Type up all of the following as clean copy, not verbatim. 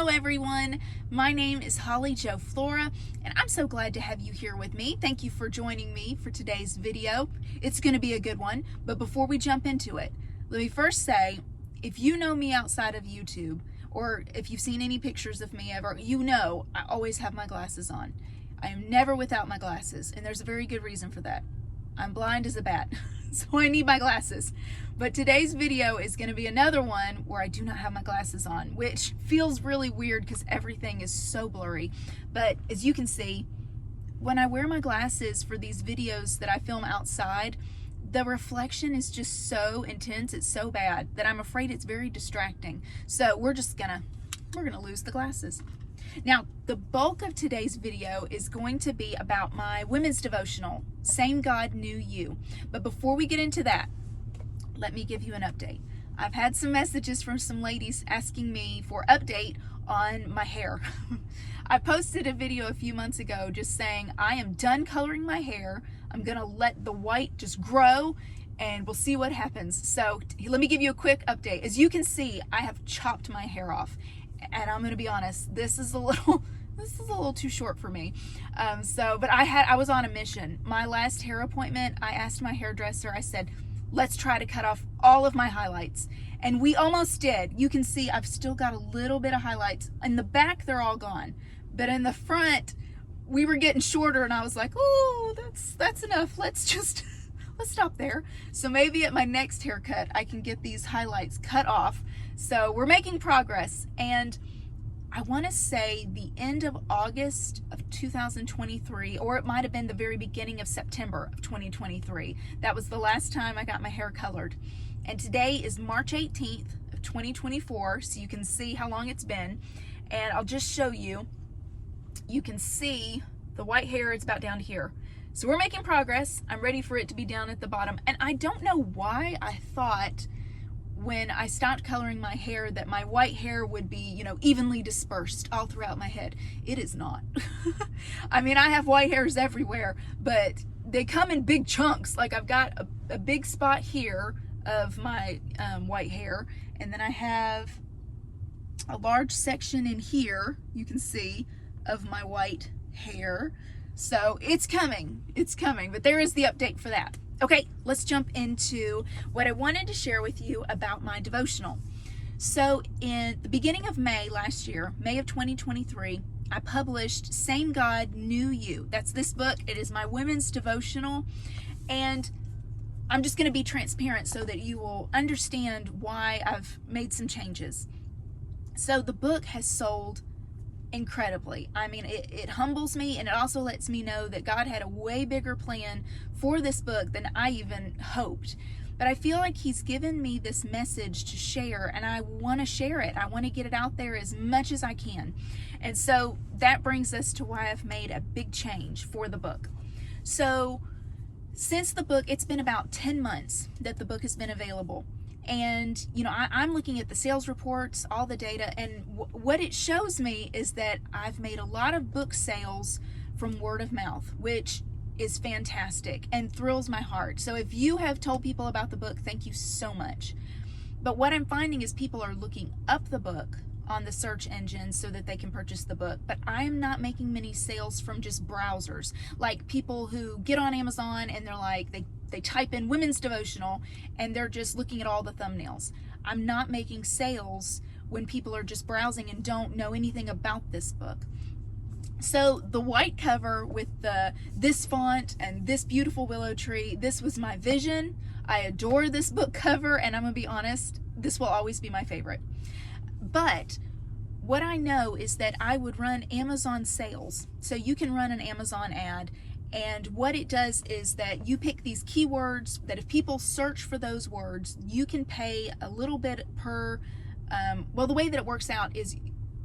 Hello everyone, my name is Holly Jo Flora and I'm so glad to have you here with me. Thank you for joining me for today's video. It's going to be a good one, but before we jump into it, let me first say, if you know me outside of YouTube or if you've seen any pictures of me ever, you know I always have my glasses on. I am never without my glasses, and there's a very good reason for that. I'm blind as a bat, so I need my glasses. But today's video is going to be another one where I do not have my glasses on, which feels really weird because everything is so blurry. But as you can see, when I wear my glasses for these videos that I film outside, the reflection is just so intense, it's so bad that I'm afraid it's very distracting. So we're gonna lose the glasses. Now, the bulk of today's video is going to be about my women's devotional, Same God Knew You. But before we get into that, let me give you an update. I've had some messages from some ladies asking me for update on my hair. I posted a video a few months ago just saying I am done coloring my hair. I'm gonna let the white just grow and we'll see what happens. So let me give you a quick update. As you can see, I have chopped my hair off. And I'm gonna be honest, this is a little too short for me. But I was on a mission. My last hair appointment, I asked my hairdresser, I said, let's try to cut off all of my highlights. And we almost did. You can see I've still got a little bit of highlights. In the back, they're all gone. But in the front, we were getting shorter and I was like, oh, that's enough. Let's stop there. So maybe at my next haircut, I can get these highlights cut off. So we're making progress, and I want to say the end of August of 2023, or it might have been the very beginning of September of 2023. That was the last time I got my hair colored. And today is March 18th of 2024, so you can see how long it's been. And I'll just show you. You can see the white hair, it's about down to here. So we're making progress. I'm ready for it to be down at the bottom. And I don't know why I thought when I stopped coloring my hair that my white hair would be, evenly dispersed all throughout my head. It is not. I mean, I have white hairs everywhere, but they come in big chunks. Like I've got a big spot here of my white hair, and then I have a large section in here, you can see, of my white hair. So it's coming, but there is the update for that. Okay, let's jump into what I wanted to share with you about my devotional. So in the beginning of May last year, May of 2023, I published Same God Knew You. That's this book. It is my women's devotional. And I'm just going to be transparent so that you will understand why I've made some changes. So the book has sold incredibly. I mean, it humbles me, and it also lets me know that God had a way bigger plan for this book than I even hoped. But I feel like He's given me this message to share, and I want to share it. I want to get it out there as much as I can. And so that brings us to why I've made a big change for the book. So since the book, it's been about 10 months that the book has been available. And, I'm looking at the sales reports, all the data, and what it shows me is that I've made a lot of book sales from word of mouth, which is fantastic and thrills my heart. So if you have told people about the book, thank you so much. But what I'm finding is people are looking up the book on the search engine so that they can purchase the book. But I am not making many sales from just browsers, like people who get on Amazon and they're like, they type in women's devotional and they're just looking at all the thumbnails. I'm not making sales when people are just browsing and don't know anything about this book. So the white cover with this font and this beautiful willow tree, this was my vision. I adore this book cover, and I'm gonna be honest, this will always be my favorite. But what I know is that I would run Amazon sales. So you can run an Amazon ad, and what it does is that you pick these keywords that if people search for those words, you can pay a little bit per, the way that it works out is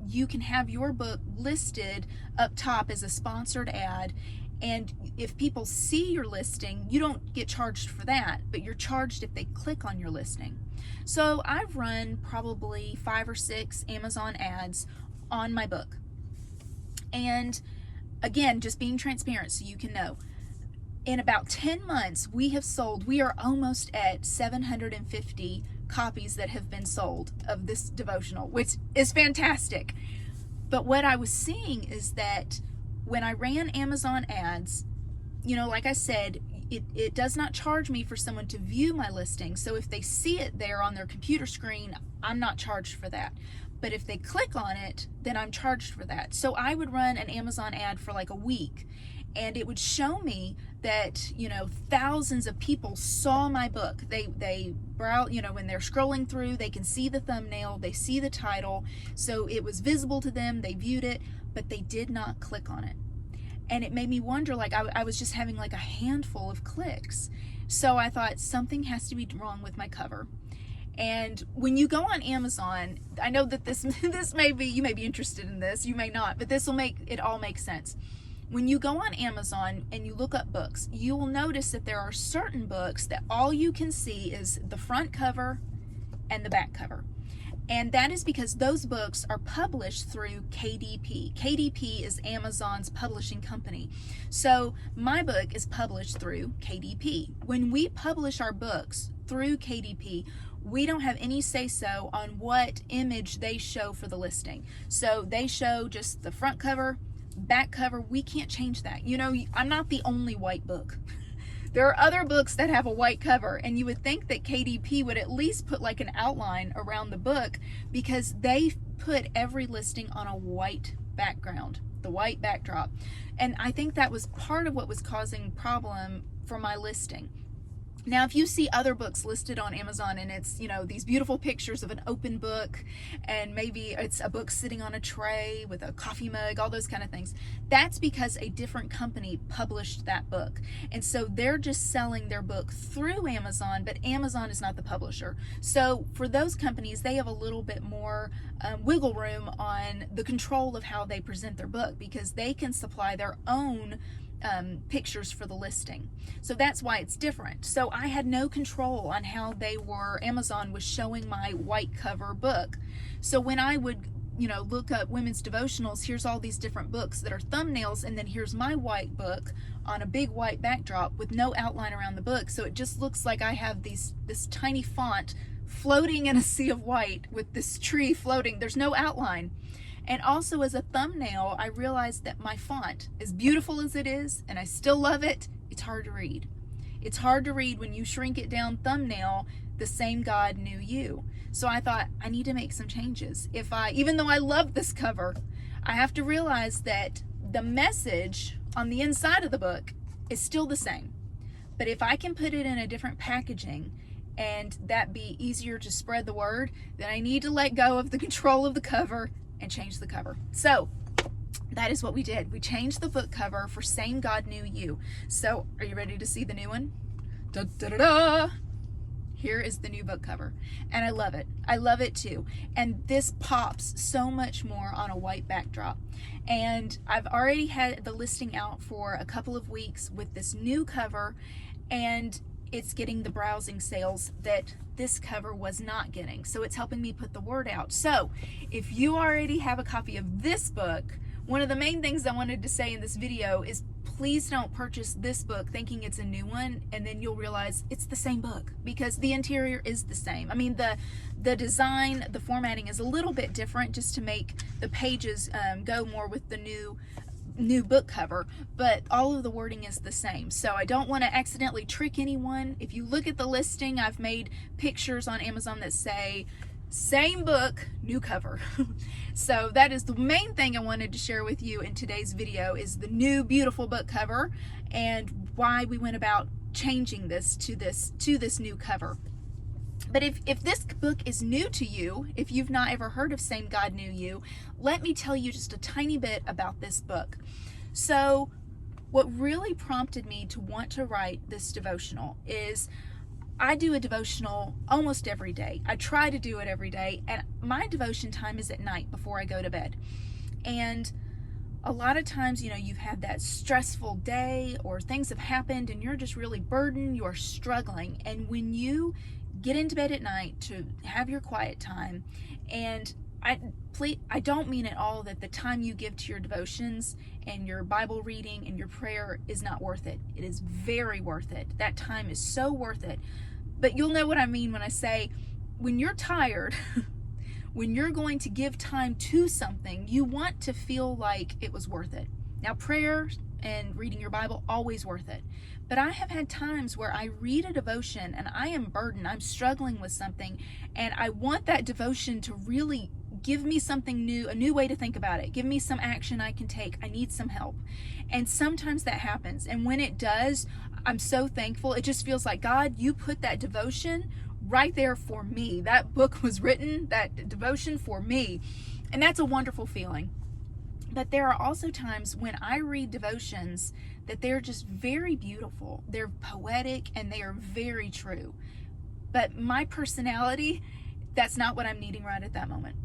you can have your book listed up top as a sponsored ad, and if people see your listing, you don't get charged for that, but you're charged if they click on your listing. So I've run probably 5 or 6 Amazon ads on my book. And again, just being transparent so you can know, in about 10 months, we are almost at 750 copies that have been sold of this devotional, which is fantastic. But what I was seeing is that when I ran Amazon ads, like I said, it does not charge me for someone to view my listing. So if they see it there on their computer screen, I'm not charged for that. But if they click on it, then I'm charged for that. So I would run an Amazon ad for like a week, and it would show me that, thousands of people saw my book. They browse, when they're scrolling through, they can see the thumbnail, they see the title. So it was visible to them, they viewed it, but they did not click on it. And it made me wonder, like I was just having like a handful of clicks. So I thought something has to be wrong with my cover. And when you go on Amazon, I know that this may be, you may be interested in this, you may not, but this will make it all make sense. When you go on Amazon and you look up books, you will notice that there are certain books that all you can see is the front cover and the back cover. And that is because those books are published through KDP. KDP is Amazon's publishing company. So my book is published through KDP. When we publish our books through KDP, we don't have any say-so on what image they show for the listing. So they show just the front cover, back cover. We can't change that. I'm not the only white book. There are other books that have a white cover, and you would think that KDP would at least put like an outline around the book, because they put every listing on a white background, the white backdrop. And I think that was part of what was causing problem for my listing. Now, if you see other books listed on Amazon and it's, these beautiful pictures of an open book, and maybe it's a book sitting on a tray with a coffee mug, all those kind of things, that's because a different company published that book. And so they're just selling their book through Amazon, but Amazon is not the publisher. So for those companies, they have a little bit more wiggle room on the control of how they present their book, because they can supply their own pictures for the listing. So that's why it's different. So I had no control on how Amazon was showing my white cover book. So when I would, look up women's devotionals, here's all these different books that are thumbnails, and then here's my white book on a big white backdrop with no outline around the book. So it just looks like I have this tiny font floating in a sea of white with this tree floating. There's no outline. And also, as a thumbnail, I realized that my font, as beautiful as it is, and I still love it, it's hard to read. It's hard to read when you shrink it down thumbnail, the same God knew you. So I thought, I need to make some changes. Even though I love this cover, I have to realize that the message on the inside of the book is still the same. But if I can put it in a different packaging and that be easier to spread the word, then I need to let go of the control of the cover and change the cover. So that is what we did. We changed the book cover for Same God Knew You. So are you ready to see the new one? Da, da, da, da. Here is the new book cover, and I love it. I love it too. And this pops so much more on a white backdrop. And I've already had the listing out for a couple of weeks with this new cover, and it's getting the browsing sales that this cover was not getting. So it's helping me put the word out. So if you already have a copy of this book, one of the main things I wanted to say in this video is please don't purchase this book thinking it's a new one, and then you'll realize it's the same book, because the interior is the same. I mean, the design, the formatting is a little bit different just to make the pages go more with the new book cover, but all of the wording is the same. So I don't want to accidentally trick anyone. If you look at the listing, I've made pictures on Amazon that say same book, new cover. So that is the main thing I wanted to share with you in today's video, is the new beautiful book cover and why we went about changing this to this new cover. But if this book is new to you, if you've not ever heard of Same God Knew You, let me tell you just a tiny bit about this book. So what really prompted me to want to write this devotional is I do a devotional almost every day. I try to do it every day, and my devotion time is at night before I go to bed. And a lot of times, you've had that stressful day or things have happened and you're just really burdened, you're struggling. And when you get into bed at night to have your quiet time, and I don't mean at all that the time you give to your devotions and your Bible reading and your prayer is not worth it. It is very worth it. That time is so worth it. But you'll know what I mean when I say, when you're tired, when you're going to give time to something, you want to feel like it was worth it. Now, prayer and reading your Bible, always worth it. But I have had times where I read a devotion and I am burdened, I'm struggling with something, and I want that devotion to really give me something new, a new way to think about it, give me some action I can take. I need some help. And sometimes that happens. And when it does, I'm so thankful. It just feels like, God, you put that devotion right there for me. That book was written, that devotion for me. And that's a wonderful feeling. But there are also times when I read devotions that they're just very beautiful. They're poetic and they are very true. But my personality, that's not what I'm needing right at that moment.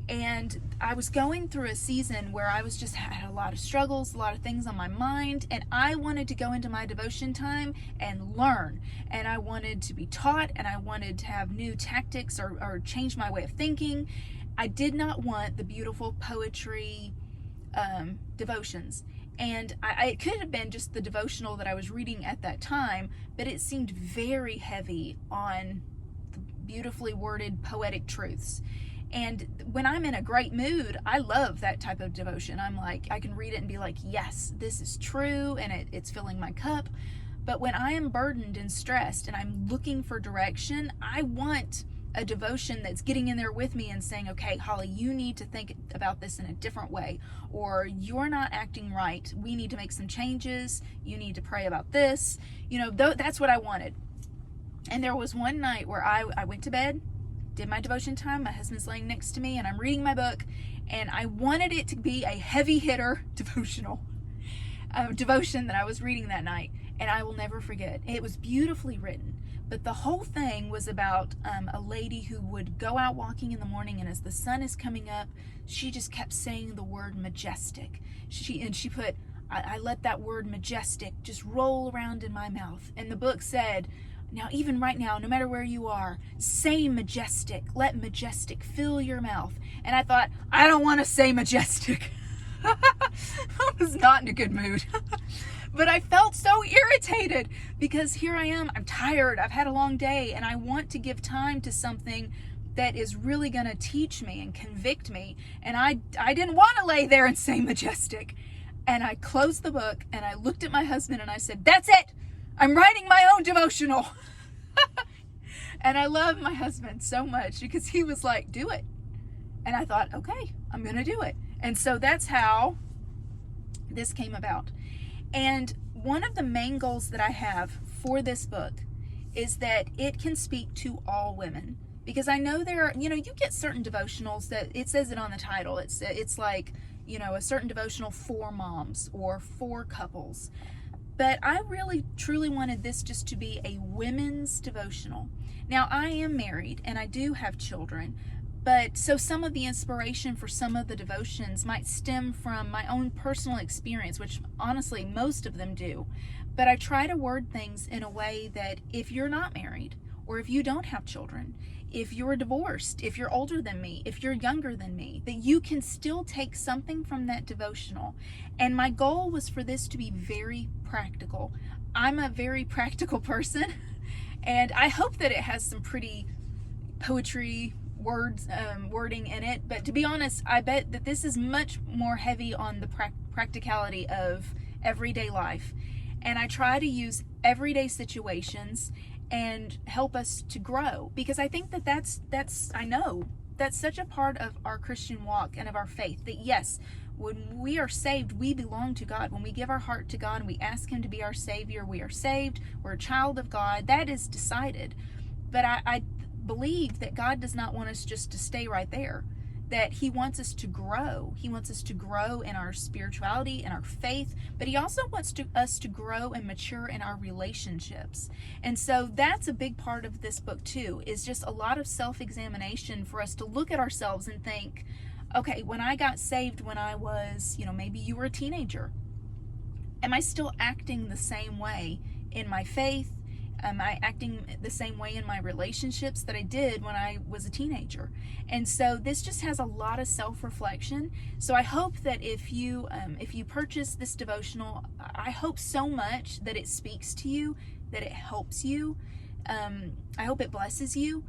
And I was going through a season where I was just had a lot of struggles, a lot of things on my mind, and I wanted to go into my devotion time and learn. And I wanted to be taught, and I wanted to have new tactics or change my way of thinking. I did not want the beautiful poetry devotions. And it could have been just the devotional that I was reading at that time, but it seemed very heavy on the beautifully worded poetic truths. And when I'm in a great mood, I love that type of devotion. I'm like, I can read it and be like, yes, this is true, and it's filling my cup. But when I am burdened and stressed and I'm looking for direction, I want a devotion that's getting in there with me and saying, okay, Holly, you need to think about this in a different way, or you're not acting right. We need to make some changes. You need to pray about this. That's what I wanted. And there was one night where I went to bed, did my devotion time. My husband's laying next to me and I'm reading my book, and I wanted it to be a heavy hitter devotion that I was reading that night. And I will never forget. It was beautifully written, but the whole thing was about a lady who would go out walking in the morning, and as the sun is coming up, she just kept saying the word majestic. She put, I let that word majestic just roll around in my mouth. And the book said, now, even right now, no matter where you are, say majestic. Let majestic fill your mouth. And I thought, I don't want to say majestic. I was not in a good mood. But I felt so irritated because here I am. I'm tired. I've had a long day, and I want to give time to something that is really going to teach me and convict me. And I didn't want to lay there and say majestic. And I closed the book and I looked at my husband and I said, that's it. I'm writing my own devotional. And I love my husband so much because he was like, do it. And I thought, okay, I'm going to do it. And so that's how this came about. And one of the main goals that I have for this book is that it can speak to all women. Because I know you get certain devotionals that it says it on the title. It's like, a certain devotional for moms or for couples. But I really, truly wanted this just to be a women's devotional. Now, I am married and I do have children, but so some of the inspiration for some of the devotions might stem from my own personal experience, which honestly, most of them do. But I try to word things in a way that if you're not married, or if you don't have children, if you're divorced, if you're older than me, if you're younger than me, that you can still take something from that devotional. And my goal was for this to be very practical. I'm a very practical person, and I hope that it has some pretty poetry wording in it. But to be honest, I bet that this is much more heavy on the practicality of everyday life. And I try to use everyday situations and help us to grow, because I think I know that's such a part of our Christian walk and of our faith, that yes, when we are saved, we belong to God. When we give our heart to God and we ask Him to be our Savior, we are saved. We're a child of God. That is decided. But I believe that God does not want us just to stay right there, that He wants us to grow. He wants us to grow in our spirituality and our faith, but He also wants us to grow and mature in our relationships. And so that's a big part of this book too, is just a lot of self-examination for us to look at ourselves and think, okay, when I got saved when I was, maybe you were a teenager, am I still acting the same way in my faith? Am I acting the same way in my relationships that I did when I was a teenager? And so this just has a lot of self-reflection. So I hope that if you purchase this devotional, I hope so much that it speaks to you, that it helps you. I hope it blesses you.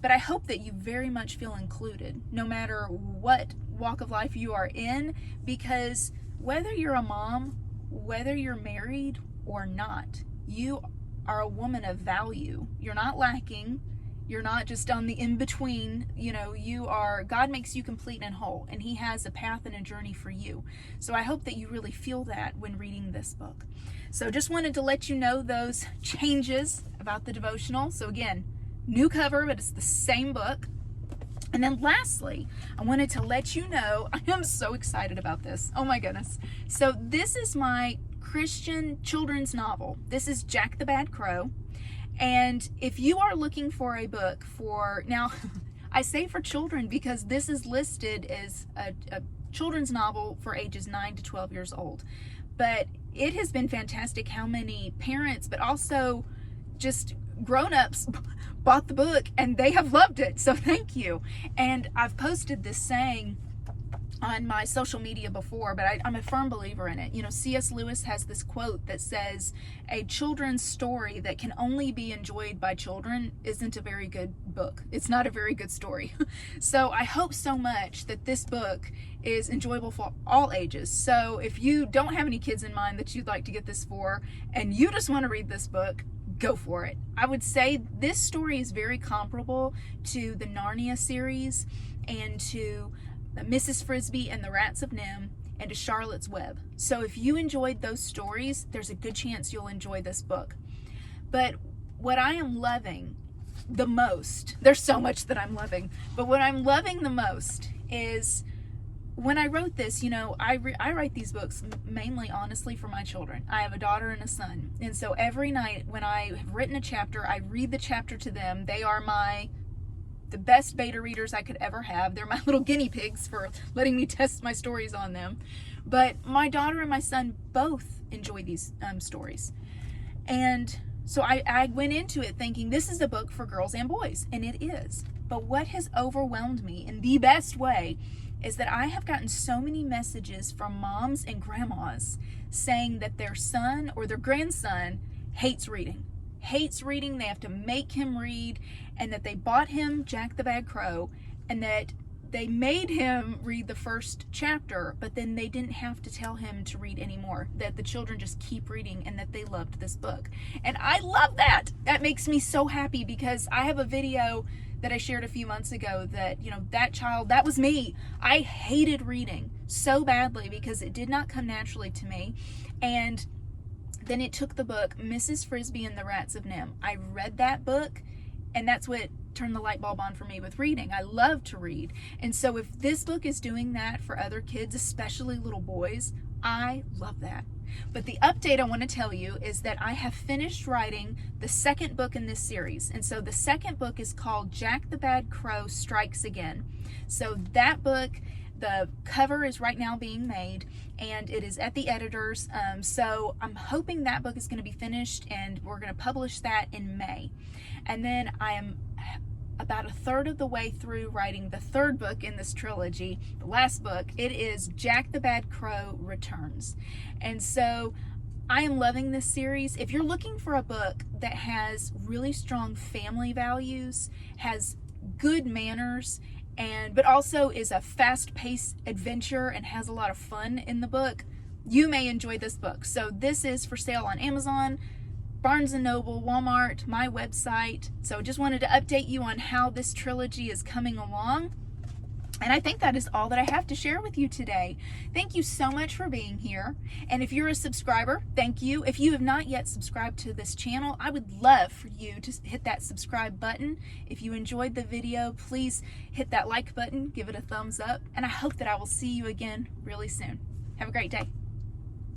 but I hope that you very much feel included, no matter what walk of life you are in, because whether you're a mom, whether you're married or not, you are a woman of value. You're not lacking. You're not just on the in-between. You are, God makes you complete and whole, and He has a path and a journey for you. So I hope that you really feel that when reading this book. So just wanted to let you know those changes about the devotional. So again, new cover, but it's the same book. And then lastly, I wanted to let you know, I am so excited about this. Oh my goodness. So this is my Christian children's novel. This is Jack the Bad Crow. And if you are looking for a book for, now I say for children because this is listed as a children's novel for ages 9 to 12 years old. But it has been fantastic how many parents, but also just grown-ups bought the book and they have loved it. So thank you. And I've posted this saying on my social media before, but I'm a firm believer in it. C.S. Lewis has this quote that says, a children's story that can only be enjoyed by children isn't a very good book. It's not a very good story. So I hope so much that this book is enjoyable for all ages. So if you don't have any kids in mind that you'd like to get this for, and you just want to read this book, go for it. I would say this story is very comparable to the Narnia series and to Mrs. Frisby and the Rats of Nim and to Charlotte's Web. So if you enjoyed those stories, there's a good chance you'll enjoy this book. But what I am loving the most, there's so much that I'm loving, but what I'm loving the most is when I wrote this, I write these books mainly, honestly, for my children. I have a daughter and a son. And so every night when I have written a chapter, I read the chapter to them. They are the best beta readers I could ever have. They're my little guinea pigs for letting me test my stories on them. But my daughter and my son both enjoy these stories. And so I went into it thinking this is a book for girls and boys, and it is. But what has overwhelmed me in the best way is that I have gotten so many messages from moms and grandmas saying that their son or their grandson hates reading. They have to make him read, and that they bought him Jack the Bad Crow, and that they made him read the first chapter, but then they didn't have to tell him to read anymore, that the children just keep reading and that they loved this book. And I love that. That makes me so happy, because I have a video that I shared a few months ago that, that child, that was me. I hated reading so badly because it did not come naturally to me. And then it took the book, Mrs. Frisby and the Rats of Nim. I read that book, and that's what turned the light bulb on for me with reading. I love to read. And so if this book is doing that for other kids, especially little boys, I love that. But the update I want to tell you is that I have finished writing the second book in this series. And so the second book is called Jack the Bad Crow Strikes Again. So that book, the cover is right now being made, and it is at the editor's. So I'm hoping that book is going to be finished, and we're going to publish that in May. And then I am about a third of the way through writing the third book in this trilogy, the last book. It is Jack the Bad Crow Returns. And so I am loving this series. If you're looking for a book that has really strong family values, has good manners, but also is a fast-paced adventure and has a lot of fun in the book, you may enjoy this book. So this is for sale on Amazon, Barnes & Noble, Walmart, my website. So just wanted to update you on how this trilogy is coming along. And I think that is all that I have to share with you today. Thank you so much for being here. And if you're a subscriber, thank you. If you have not yet subscribed to this channel, I would love for you to hit that subscribe button. If you enjoyed the video, please hit that like button, give it a thumbs up, and I hope that I will see you again really soon. Have a great day.